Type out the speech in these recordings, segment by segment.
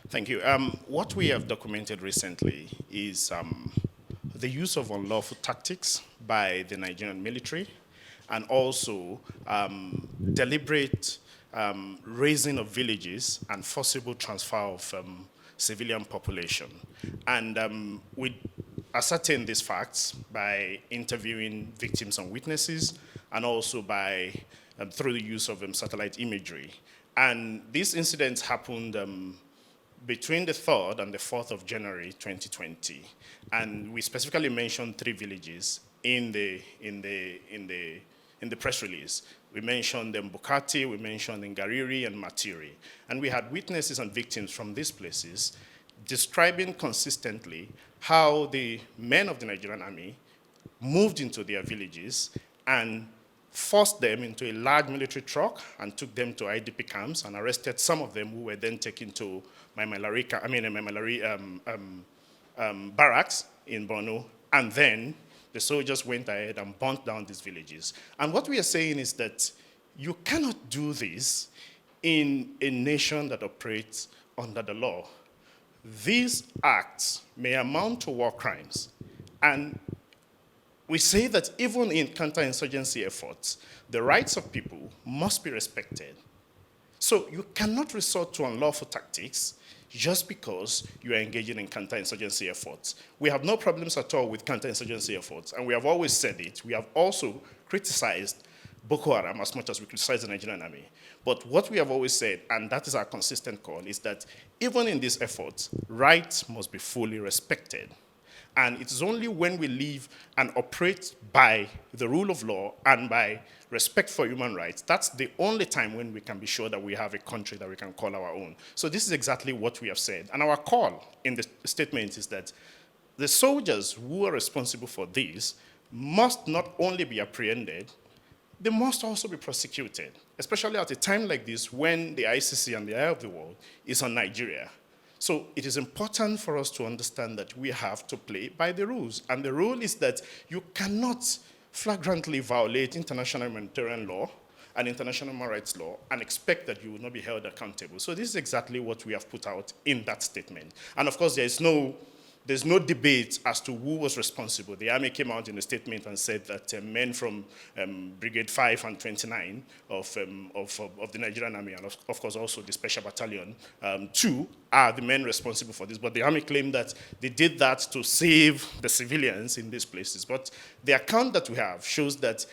Thank you. What we have documented recently is the use of unlawful tactics by the Nigerian military and also deliberate raising of villages and forcible transfer of civilian population. And we ascertain these facts by interviewing victims and witnesses and also by through the use of satellite imagery. And these incidents happened between the 3rd and the 4th of January 2020. And we specifically mentioned 3 villages in the press release. We mentioned Bukati, we mentioned Ngariri and Matiri. And we had witnesses and victims from these places describing consistently how the men of the Nigerian army moved into their villages and forced them into a large military truck and took them to IDP camps and arrested some of them who were then taken to Maimalari barracks in Borno. And then the soldiers went ahead and burnt down these villages. And what we are saying is that you cannot do this in a nation that operates under the law. These acts may amount to war crimes. And we say that even in counterinsurgency efforts, the rights of people must be respected. So you cannot resort to unlawful tactics just because you are engaging in counterinsurgency efforts. We have no problems at all with counterinsurgency efforts, and we have always said it. We have also criticized Boko Haram as much as we criticize the Nigerian army. But what we have always said, and that is our consistent call, is that even in these efforts, rights must be fully respected. And it is only when we live and operate by the rule of law and by respect for human rights, that's the only time when we can be sure that we have a country that we can call our own. So this is exactly what we have said. And our call in the statement is that the soldiers who are responsible for this must not only be apprehended, they must also be prosecuted, especially at a time like this when the ICC and the eye of the world is on Nigeria. So it is important for us to understand that we have to play by the rules. And the rule is that you cannot flagrantly violate international humanitarian law and international human rights law and expect that you will not be held accountable. So this is exactly what we have put out in that statement. And of course, there's no debate as to who was responsible. The army came out in a statement and said that men from Brigade 5 and 29 of the Nigerian army, and of course also the Special Battalion 2, are the men responsible for this. But the army claimed that they did that to save the civilians in these places. But the account that we have shows that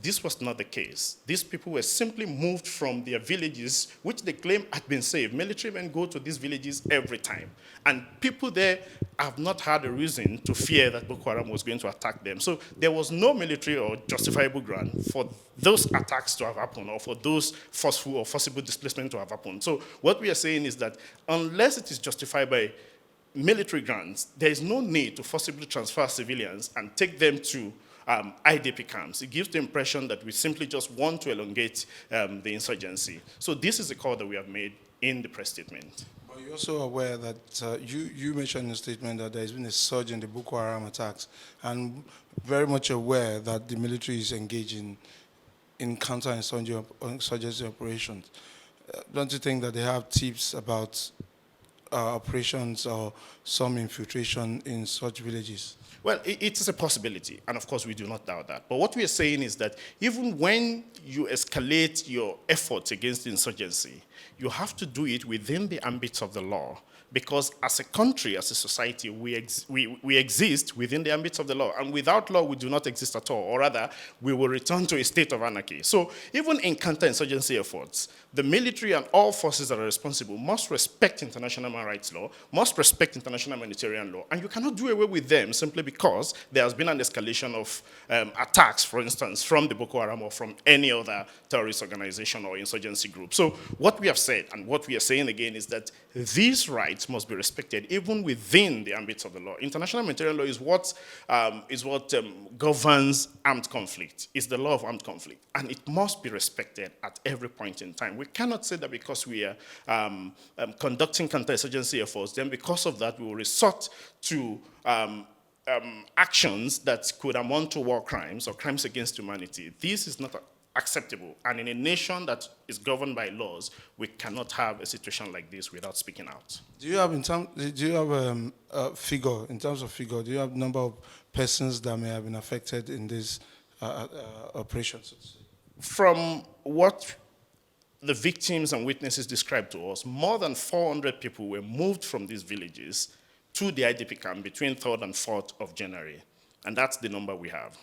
this was not the case. These people were simply moved from their villages, which they claim had been saved. Military men go to these villages every time. And people there have not had a reason to fear that Boko Haram was going to attack them. So there was no military or justifiable ground for those attacks to have happened or for those forceful or forcible displacement to have happened. So what we are saying is that unless it is justified by military grounds, there is no need to forcibly transfer civilians and take them to IDP camps. It gives the impression that we simply just want to elongate the insurgency. So this is the call that we have made in the press statement. But you're also aware that you mentioned in the statement that there's been a surge in the Boko Haram attacks, and very much aware that the military is engaging in counterinsurgency operations. Don't you think that they have tips about operations or some infiltration in such villages? Well, it is a possibility, and of course we do not doubt that. But what we are saying is that even when you escalate your efforts against insurgency, you have to do it within the ambit of the law. Because as a country, as a society, we exist within the ambits of the law. And without law, we do not exist at all. Or rather, we will return to a state of anarchy. So even in counterinsurgency efforts, the military and all forces that are responsible must respect international human rights law, must respect international humanitarian law. And you cannot do away with them simply because there has been an escalation of attacks, for instance, from the Boko Haram or from any other terrorist organization or insurgency group. So what we have said, and what we are saying again, is that these rights must be respected even within the ambits of the law. International humanitarian law is what governs armed conflict. It's the law of armed conflict, and it must be respected at every point in time. We cannot say that because we are conducting counterinsurgency efforts, then because of that we will resort to actions that could amount to war crimes or crimes against humanity. This is not acceptable. And in a nation that is governed by laws, we cannot have a situation like this without speaking out. Do you have a figure, in terms of figure, do you have number of persons that may have been affected in this operations? From what the victims and witnesses described to us, more than 400 people were moved from these villages to the IDP camp between 3rd and 4th of January. And that's the number we have.